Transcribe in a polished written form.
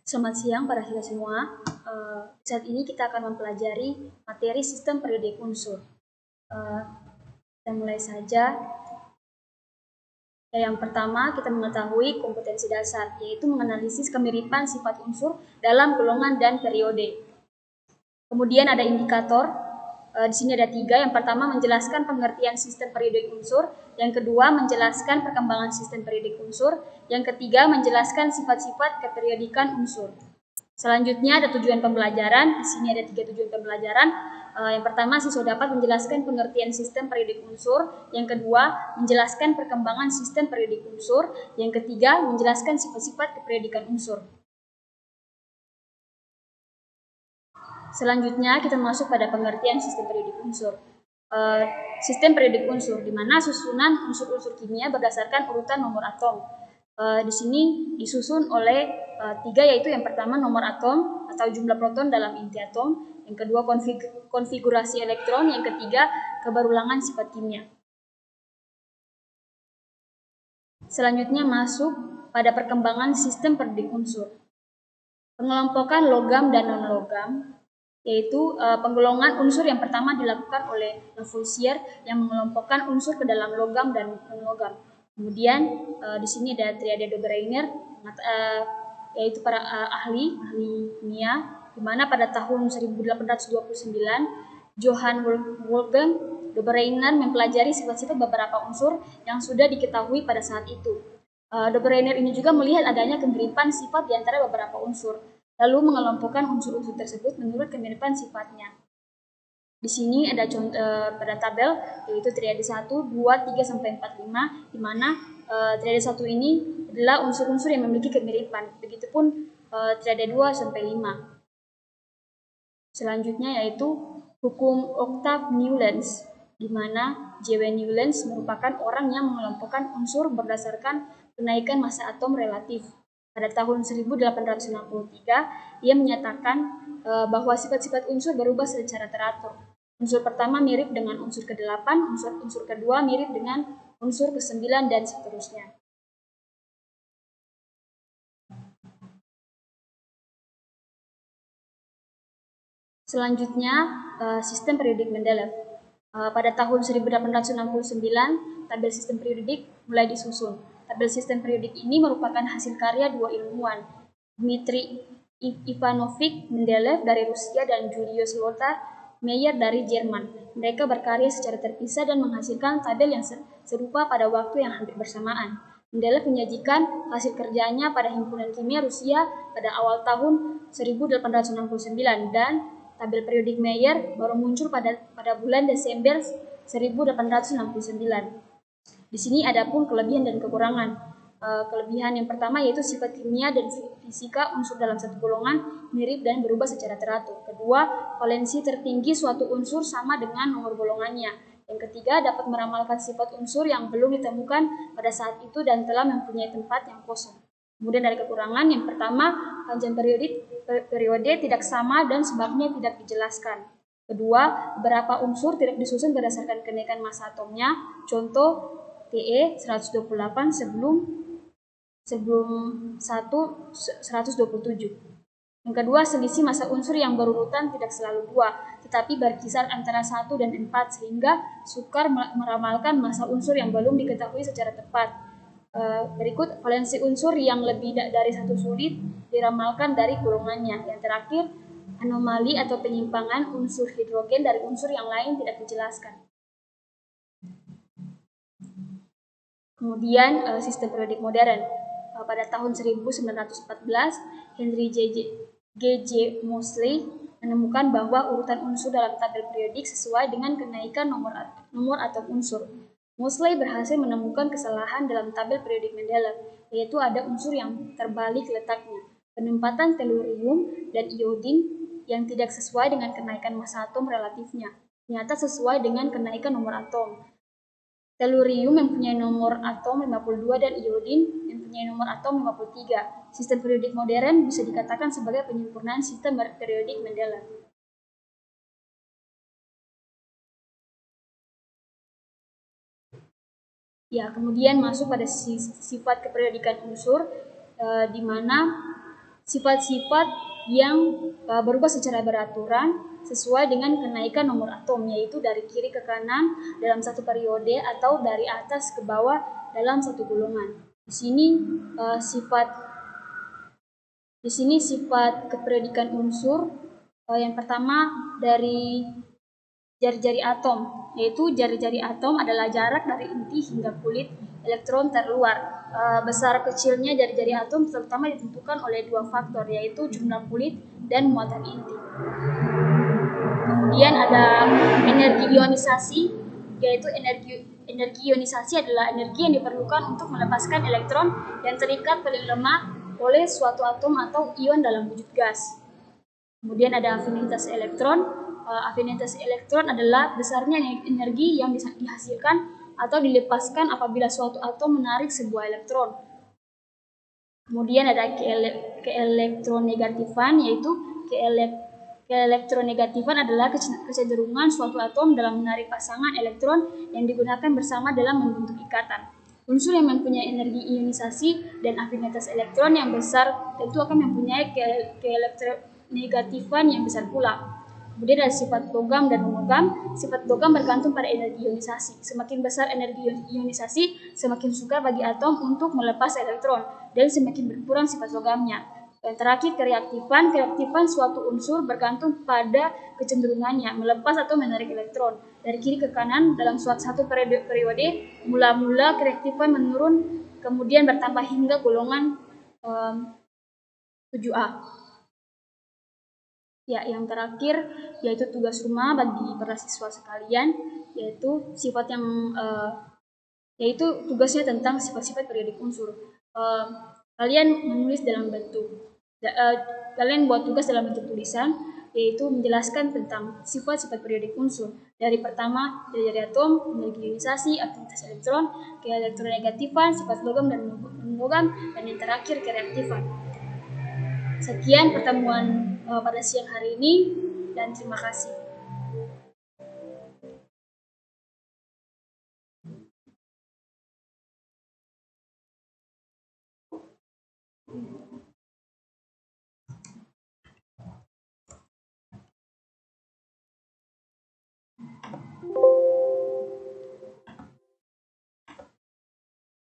Selamat siang para siswa semua. Saat ini kita akan mempelajari materi sistem periodik unsur. Kita mulai saja. Yang pertama, kita mengetahui kompetensi dasar, yaitu menganalisis kemiripan sifat unsur dalam golongan dan periode. Kemudian ada indikator. Di sini ada 3. Yang pertama menjelaskan pengertian sistem periodik unsur, yang kedua menjelaskan perkembangan sistem periodik unsur, yang ketiga menjelaskan sifat-sifat keperiodikan unsur. Selanjutnya ada tujuan pembelajaran. Di sini ada 3 tujuan pembelajaran. Yang pertama, siswa dapat menjelaskan pengertian sistem periodik unsur, yang kedua menjelaskan perkembangan sistem periodik unsur, yang ketiga menjelaskan sifat-sifat keperiodikan unsur. Selanjutnya kita masuk pada pengertian sistem periodik unsur. Sistem periodik unsur, di mana susunan unsur-unsur kimia berdasarkan urutan nomor atom. Di sini disusun oleh 3, yaitu yang pertama nomor atom atau jumlah proton dalam inti atom, yang kedua konfigurasi elektron, yang ketiga keberulangan sifat kimia. Selanjutnya masuk pada perkembangan sistem periodik unsur. Pengelompokan logam dan non-logam, yaitu penggolongan unsur yang pertama dilakukan oleh Lavoisier yang mengelompokkan unsur ke dalam logam dan non-logam. Kemudian di sini ada triade de Bruiner, yaitu para ahli kimia, di mana pada tahun 1829 Johann Wolfgang de Bruiner mempelajari sifat-sifat beberapa unsur yang sudah diketahui pada saat itu. De Bruiner ini juga melihat adanya kemiripan sifat di antara beberapa unsur, lalu mengelompokkan unsur-unsur tersebut menurut kemiripan sifatnya. Di sini ada contoh pada tabel, yaitu triade 1, 2, 3 sampai 4, 5, di mana triade 1 ini adalah unsur-unsur yang memiliki kemiripan. Begitupun triade 2 sampai 5. Selanjutnya yaitu hukum Octave Newlands, di mana J.W. Newlands merupakan orang yang mengelompokkan unsur berdasarkan kenaikan massa atom relatif. Pada tahun 1863, ia menyatakan bahwa sifat-sifat unsur berubah secara teratur. Unsur pertama mirip dengan unsur ke-8, unsur kedua mirip dengan unsur ke-9, dan seterusnya. Selanjutnya, sistem periodik Mendeleev. Pada tahun 1869, tabel sistem periodik mulai disusun. Tabel sistem periodik ini merupakan hasil karya 2 ilmuwan, Dmitri Ivanovich Mendeleev dari Rusia dan Julius Lothar Meyer dari Jerman. Mereka berkarya secara terpisah dan menghasilkan tabel yang serupa pada waktu yang hampir bersamaan. Mendeleev menyajikan hasil kerjanya pada Himpunan Kimia Rusia pada awal tahun 1869 dan tabel periodik Meyer baru muncul pada bulan Desember 1869. Di sini ada pun kelebihan dan kekurangan. Kelebihan yang pertama yaitu sifat kimia dan fisika unsur dalam satu golongan mirip dan berubah secara teratur. Kedua, valensi tertinggi suatu unsur sama dengan nomor golongannya. Yang ketiga, dapat meramalkan sifat unsur yang belum ditemukan pada saat itu dan telah mempunyai tempat yang kosong. Kemudian dari kekurangan, yang pertama, panjang periode tidak sama dan sebabnya tidak dijelaskan. Kedua, beberapa unsur tidak disusun berdasarkan kenaikan massa atomnya. Contoh Te 128 sebelum 1 127. Yang kedua, selisih massa unsur yang berurutan tidak selalu 2, tetapi berkisar antara 1 dan 4, sehingga sukar meramalkan massa unsur yang belum diketahui secara tepat. Berikut, valensi unsur yang lebih dari 1 sulit diramalkan dari golongannya. Yang terakhir, anomali atau penyimpangan unsur hidrogen dari unsur yang lain tidak dijelaskan. Kemudian sistem periodik modern. Pada tahun 1914, Henry G.J. Moseley menemukan bahwa urutan unsur dalam tabel periodik sesuai dengan kenaikan nomor atom unsur. Moseley berhasil menemukan kesalahan dalam tabel periodik Mendeleev, yaitu ada unsur yang terbalik letaknya, penempatan tellurium dan iodin yang tidak sesuai dengan kenaikan massa atom relatifnya, ternyata sesuai dengan kenaikan nomor atom. Tellurium mempunyai nomor atom 52 dan iodin mempunyai nomor atom 53. Sistem periodik modern bisa dikatakan sebagai penyempurnaan sistem periodik Mendeleev. Ya, kemudian masuk pada sifat keperiodikan unsur, di mana sifat-sifat yang berubah secara beraturan sesuai dengan kenaikan nomor atom, yaitu dari kiri ke kanan dalam satu periode atau dari atas ke bawah dalam satu golongan. Di sini sifat keperiodikan unsur yang pertama dari jari-jari atom, yaitu jari-jari atom adalah jarak dari inti hingga kulit elektron terluar. Besar kecilnya jari-jari atom terutama ditentukan oleh dua faktor, yaitu jumlah kulit dan muatan inti. Kemudian ada energi ionisasi, yaitu energi ionisasi adalah energi yang diperlukan untuk melepaskan elektron yang terikat paling lemah oleh suatu atom atau ion dalam wujud gas. Kemudian ada afinitas elektron. Afinitas elektron adalah besarnya energi yang bisa dihasilkan atau dilepaskan apabila suatu atom menarik sebuah elektron. Kemudian ada keelektronegatifan, yaitu keelektronegatifan adalah kecenderungan suatu atom dalam menarik pasangan elektron yang digunakan bersama dalam membentuk ikatan. Unsur yang mempunyai energi ionisasi dan afinitas elektron yang besar tentu akan mempunyai keelektronegatifan yang besar pula. Kemudian ada sifat logam dan non-logam. Sifat logam bergantung pada energi ionisasi. Semakin besar energi ionisasi, semakin sukar bagi atom untuk melepas elektron, dan semakin berkurang sifat logamnya. Yang terakhir, kereaktifan. Kereaktifan suatu unsur bergantung pada kecenderungannya melepas atau menarik elektron dari kiri ke kanan dalam satu periode. Mula-mula kereaktifan menurun, kemudian bertambah hingga golongan 7A. Ya, yang terakhir yaitu tugas rumah bagi para siswa sekalian, yaitu yaitu tugasnya tentang sifat-sifat periodik unsur. Kalian menulis dalam bentuk kalian buat tugas dalam bentuk tulisan, yaitu menjelaskan tentang sifat-sifat periodik unsur. Dari pertama, dari atom, energi ionisasi, afinitas elektron, keelektronegatifan, sifat logam dan non-logam, dan yang terakhir kereaktifan. Sekian pertemuan pada siang hari ini, dan terima kasih.